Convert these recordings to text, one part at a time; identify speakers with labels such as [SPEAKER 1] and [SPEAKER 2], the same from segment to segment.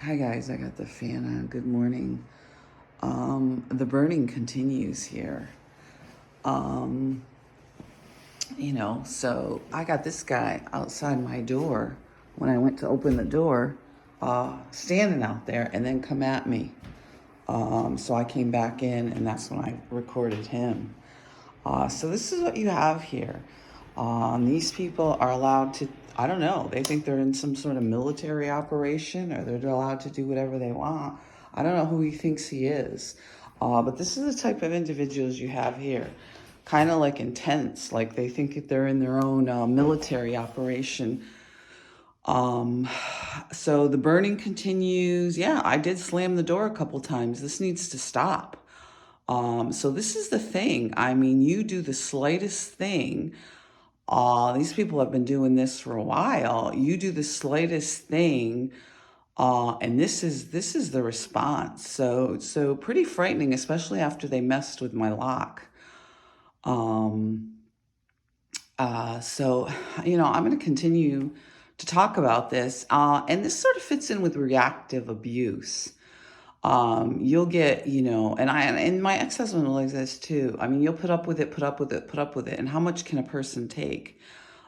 [SPEAKER 1] Hi guys, I got the fan on. Good morning. The burning continues here. Um, so I got this guy outside my door when I went to open the door, standing out there and then come at me. So I came back in and that's when I recorded him. So this is what you have here. These people are allowed to, I don't know, they think they're in some sort of military operation or they're allowed to do whatever they want. I don't know who he thinks he is. But this is the type of individuals you have here. Kind of like intense, like they think that they're in their own military operation. Um, so the burning continues. Yeah, I did slam the door a couple times. This needs to stop. So this is the thing. I mean, you do the slightest thing. These people have been doing this for a while. You do the slightest thing, and this is the response. So pretty frightening, especially after they messed with my lock. Um, so I'm going to continue to talk about this, and this sort of fits in with reactive abuse. You'll get, and my ex-husband will like this too. I mean, you'll put up with it, put up with it, put up with it. And how much can a person take?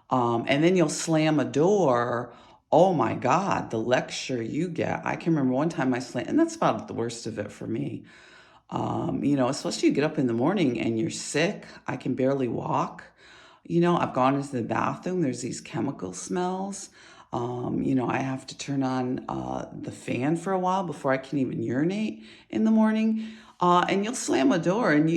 [SPEAKER 1] And then you'll slam a door. Oh my God, the lecture you get. I can remember one time I slammed, and that's about the worst of it for me. Especially you get up in the morning and you're sick. I can barely walk. I've gone into the bathroom. There's these chemical smells. I have to turn on the fan for a while before I can even urinate in the morning. And you'll slam a door, and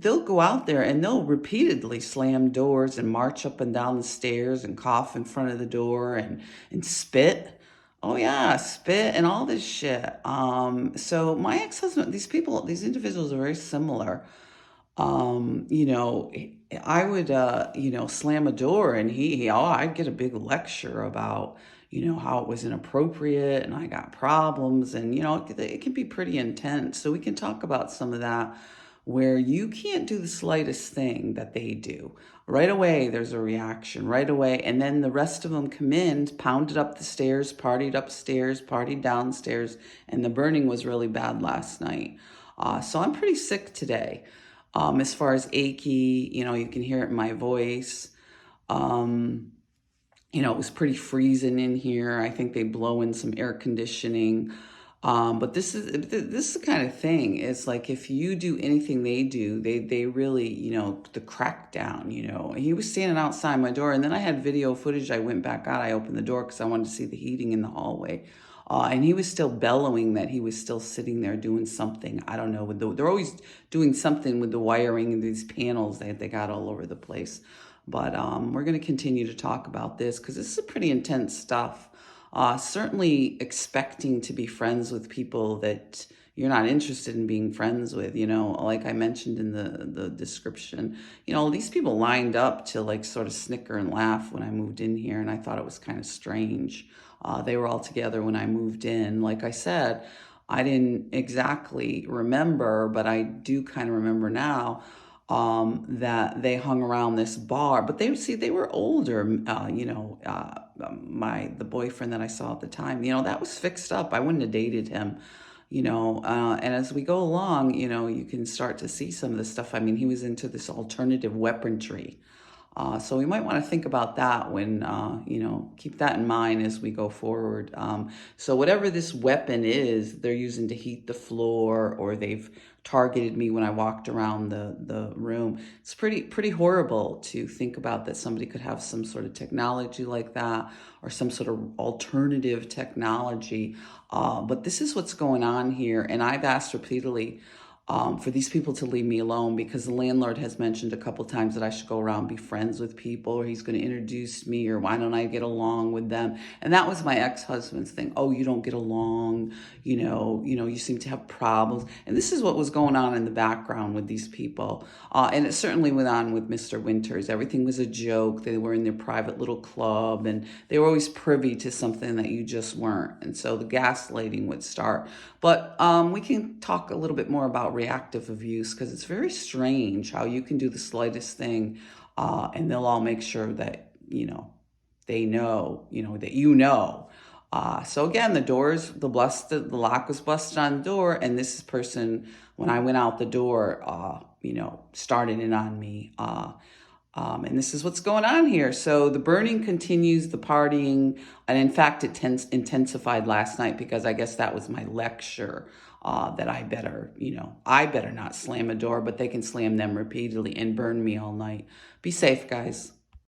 [SPEAKER 1] they'll go out there and they'll repeatedly slam doors and march up and down the stairs and cough in front of the door and spit. Oh yeah, spit and all this shit. So my ex-husband, these individuals are very similar. um, you know, I would, slam a door and I'd get a big lecture about, how it was inappropriate and I got problems and, it can be pretty intense. So we can talk about some of that where you can't do the slightest thing that they do. Right away, there's a reaction right away. And then the rest of them come in, pounded up the stairs, partied upstairs, partied downstairs, and the burning was really bad last night. So I'm pretty sick today. As far as achy, you can hear it in my voice. Um, it was pretty freezing in here. I think they blow in some air conditioning. But this is the kind of thing. It's like if you do anything they do, they really, the crackdown. He was standing outside my door, and then I had video footage. I went back out. I opened the door because I wanted to see the heating in the hallway. And he was still bellowing that he was still sitting there doing something. I don't know. They're always doing something with the wiring and these panels that they got all over the place. But we're going to continue to talk about this because this is pretty intense stuff. Certainly expecting to be friends with people that you're not interested in being friends with, like I mentioned in the description. These people lined up to like sort of snicker and laugh when I moved in here, and I thought it was kind of strange. They were all together when I moved in. Like I said, I didn't exactly remember, but I do kind of remember now that they hung around this bar. But they were older. The boyfriend that I saw at the time, that was fixed up. I wouldn't have dated him. And as we go along, you can start to see some of this stuff. I mean, he was into this alternative weaponry. So we might want to think about that when, keep that in mind as we go forward. So whatever this weapon is, they're using to heat the floor, or they've targeted me when I walked around the room. It's pretty horrible to think about that somebody could have some sort of technology like that, or some sort of alternative technology. But this is what's going on here. And I've asked repeatedly, for these people to leave me alone, because the landlord has mentioned a couple times that I should go around, be friends with people, or he's going to introduce me, or why don't I get along with them? And that was my ex-husband's thing. Oh, you don't get along, you seem to have problems. And this is what was going on in the background with these people. And it certainly went on with Mr. Winters. Everything was a joke. They were in their private little club, and they were always privy to something that you just weren't. And so the gaslighting would start. But we can talk a little bit more about reactive abuse, because it's very strange how you can do the slightest thing, and they'll all make sure that, they know, that So again, the lock was busted on the door, and this person, when I went out the door, started it on me. And this is what's going on here. So the burning continues, the partying, and in fact, it intensified last night because I guess that was my lecture, that I better not slam a door, but they can slam them repeatedly and burn me all night. Be safe, guys.